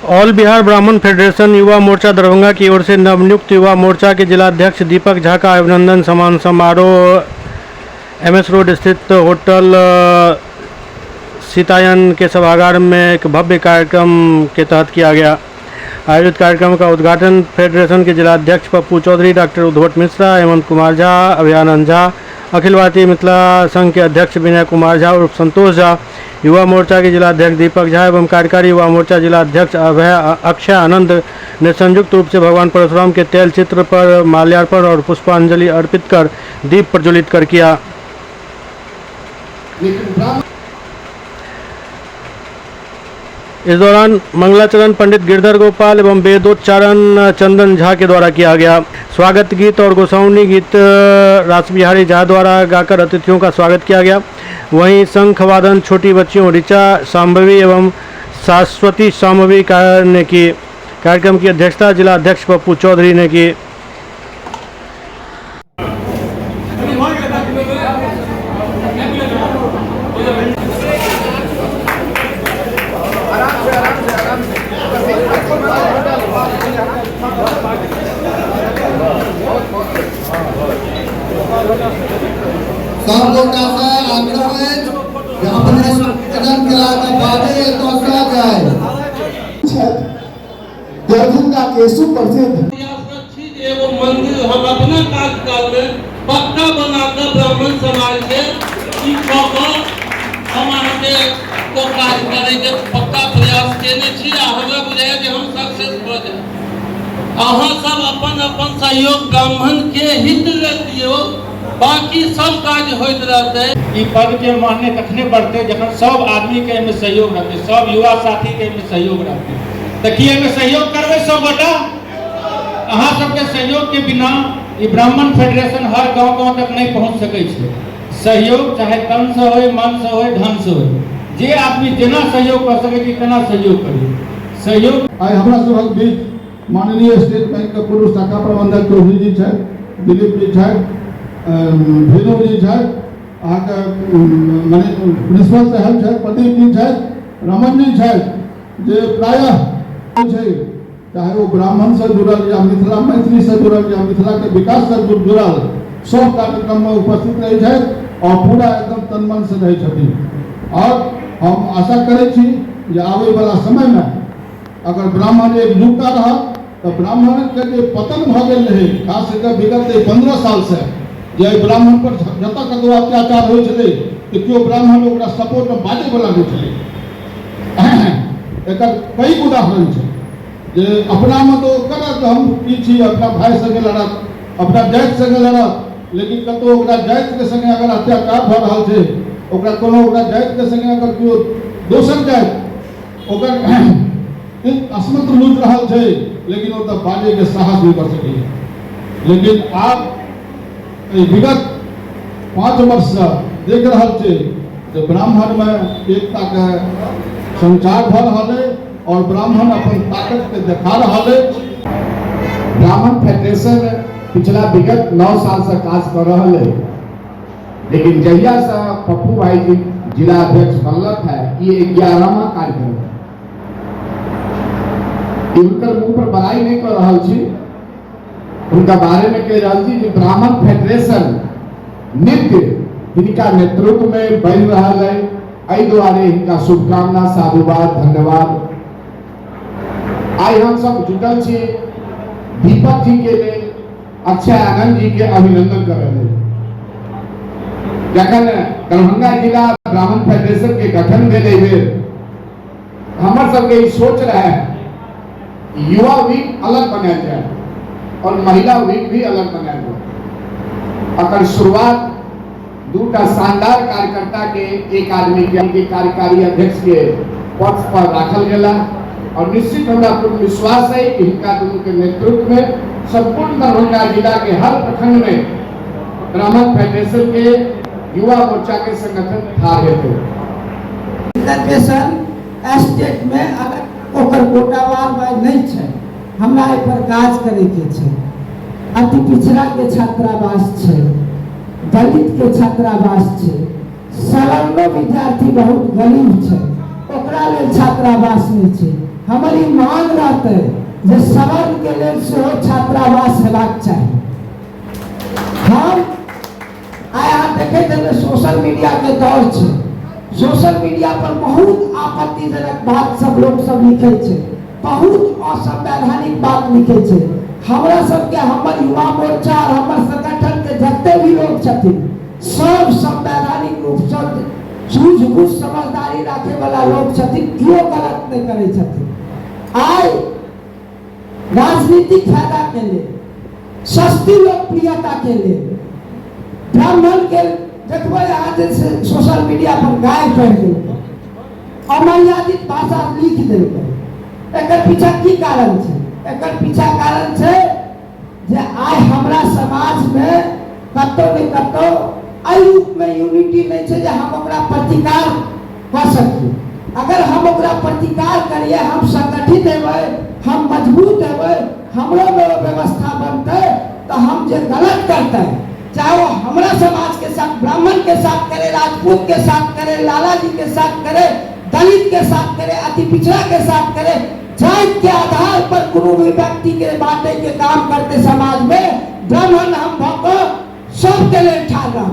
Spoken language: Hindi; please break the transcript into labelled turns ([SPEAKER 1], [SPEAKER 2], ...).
[SPEAKER 1] ऑल बिहार ब्राह्मण फेडरेशन युवा मोर्चा दरभंगा की ओर से नवनियुक्त युवा मोर्चा के जिलाध्यक्ष दीपक झा का अभिनंदन सम्मान समारोह एमएस रोड स्थित होटल सीतायन के सभागार में एक भव्य कार्यक्रम के तहत किया गया। आयोजित कार्यक्रम का उद्घाटन फेडरेशन के जिलाध्यक्ष पप्पू चौधरी, डॉक्टर उद्भट मिश्रा, हेमंत कुमार झा, अभियानंद झा, अखिल भारतीय मिथिला संघ के अध्यक्ष विनय कुमार झा और संतोष झा, युवा मोर्चा के जिलाध्यक्ष दीपक झा एवं कार्यकारी युवा मोर्चा जिलाध्यक्ष अक्षय आनंद ने संयुक्त रूप से भगवान परशुराम के तैल चित्र पर माल्यार्पण और पुष्पांजलि अर्पित कर दीप प्रज्वलित कर किया। इस दौरान मंगलाचरण पंडित गिरधर गोपाल एवं वेदोच्चारण चंदन झा के द्वारा किया गया। स्वागत गीत और गोसाउनी गीत रासबिहारी झा द्वारा गाकर अतिथियों का स्वागत किया गया। वहीं शंख वादन छोटी बच्चियों ऋचा शांभवी एवं शाश्वती शांभवी ने की। कार्यक्रम की अध्यक्षता जिला अध्यक्ष पप्पू चौधरी ने की।
[SPEAKER 2] सब लोग का आग्रह है कि अपने कदम गिराकर बाजे तो जाए। दरभंगा के सुप्रसिद्ध
[SPEAKER 3] सुरक्षित एवं मंदिर हम अपना कार्यकाल में पक्का बनाकर ब्राह्मण समाज के हमारे को कार्य करे के पक्का प्रयास केने छी। हमें बुझाए कि हम सक्सेस हो जाए। अहाँ सब अपन अपन सहयोग ब्राह्मण के हित ले दियो, बाकी सब काज होइत रहते।
[SPEAKER 4] ई पद के मान्य तखने बढ़ते जखन सब आदमी के में सहयोग रहते, सब युवा साथी के में सहयोग रहते। तकिए में सहयोग करबे सब गोटा। अहाँ सबके सहयोग के बिना ई ब्राह्मण फेडरेशन हर गांव तक नहीं पहुंच सकै छै। सहयोग चाहे तन से होय, मन से होय, धन से होय, जे आदमी जेना सहयोग कर सके छी तेना सहयोग करी। सहयोग
[SPEAKER 5] आइ हमरा सबहक बीच माननीय स्टेट बैंक के पूर्व शाखा प्रबंधक चौधरी जी छै, दिलीप जी छै, भेनु जी छै, अहाँके माने प्रिंसिपल साहब छै, प्रदीप जी छै, रमन जी छै, जे प्रायः छै चाहे वो ब्राह्मण से जुड़ल या मिथिला मैथिली से जुड़ल या मिथिला के विकास से जुड़ल सब कार्यक्रम में उपस्थित रहे छै और पूरा एकदम तन मन से रहे छथिन। और हम आशा करै छी जे आबै वाला समय में अगर ब्राह्मण एकजुटता रहा तो ब्राह्मण के जे पतन भ गेल रहे, खास करके विगत 15 साल से जे ब्राह्मण पर जतऽ कतौ अत्याचार होइ छलै तऽ केओ ब्राह्मण ओकरा सपोर्ट में बाजै वाला नहि छलै। एकर कई उदाहरण छै जे अपना में तो करत हम की छी, अपना भाई संगे लड़त, अपना जाति संगे लड़त, लेकिन कतौ ओकरा जाति के संगे अगर अत्याचार भ रहल छै, ओकरा कोनो ओकरा जाति के संगे अगर केओ दोसर जाति ओकर अस्मत लूट रहल छै, लेकिन ओ तऽ बाजे के साहस नहीं कर सकै। लेकिन आब विगत 5 वर्ष से देख रहा है कि ब्राह्मण में एकता के संचार भ रहा है और ब्राह्मण अपन ताकत के दिखा रहा है।
[SPEAKER 6] ब्राह्मण फेडरेशन पिछला विगत 9 साल से काज कर रहा है, लेकिन जहिया से पप्पू भाई जी जिला अध्यक्ष बनलक है, ये 11वां कार्यक्रम है। इनकर मुंह पर बड़ाई नहीं कर रहा छी, उनका बारे में कह रहा थी कि ब्राह्मण फेडरेशन नित्य इनका नेतृत्व में बन रहा है। आई द्वारे इनका शुभकामना, साधुवाद, धन्यवाद। आई हम सब जुटल छी दीपक जी के लिए अक्षय आनंद जी के अभिनंदन कर रहे हैं। जखन दरभंगा जिला ब्राह्मण फेडरेशन के गठन भेले हुए हमार सबके सोच रहा है युवा वीक अलग बनाया जाए और महिला वीक भी अलग बनाया जाए। अगर शुरुआत दूटा शानदार कार्यकर्ता के एक आदमी के कार्यकारी अध्यक्ष के पद पर राखल गेला और निश्चित हमरा पूर्ण विश्वास है कि इनका दोनों के नेतृत्व में संपूर्ण दरभंगा जिला के हर प्रखंड में ब्राह्मण फेडरेशन के युवा मोर्चा के संगठन ठाढ़ हेतु
[SPEAKER 7] स्टेट में अगर ओकर कोटावार नहीं छै, हमरा एहि पर काज करे के छै। अति पिछड़ा के छात्रावास छै, दलित के छात्रावास छै, सवर्णो विद्यार्थी बहुत गरीब छै, ओकरा लेल छात्रावास नहीं छै। हमर ई मांग रहते जे सवर्ण के लेल सेहो छात्रावास हेबाक चाही। हम आया देखे थे सोशल मीडिया के दौर छे, सोशल मीडिया पर बहुत आपत्तिजनक बात सब लोग सब लिखे छे, बहुत असंवैधानिक बात लिखे छे। हमरा सबके हमर युवा मोर्चा और हमर संगठन के जते भी लोग छथिन सब संवैधानिक रूप से सूझबूझ समझदारी रखे वाला लोग छथिन, क्यों गलत नहीं करे छथिन। आइ राजनीतिक फायदा के लिए, सस्ती लोकप्रियता के लिए ब्राह्मण के देखबे आज सोशल मीडिया पर गाय पढ़ देलकै, अमर्यादित भाषा लिख देलकै। एकर पीछा की कारण छै? एकर पीछा कारण छै जे आइ हमरा समाज में कतौ ने कतौ एहि रूप में यूनिटी नहीं छै जे हम ओकरा प्रतिकार कर सकी। अगर हम ओकरा प्रतिकार करिए, हम संगठित हेबै, हम मजबूत हेबै, हमरो में व्यवस्था बनतै, तो हम जे गलत करतै, चाहे वो हमरा समाज के साथ, ब्राह्मण के साथ करे, राजपूत के साथ करे, लाला जी के साथ करे, दलित के साथ करे, अति पिछड़ा के साथ करे, जाति के आधार पर कोनो भी व्यक्ति के बांटे के काम करते समाज में, ब्राह्मण हम सबके लिए ठाड़ रहा।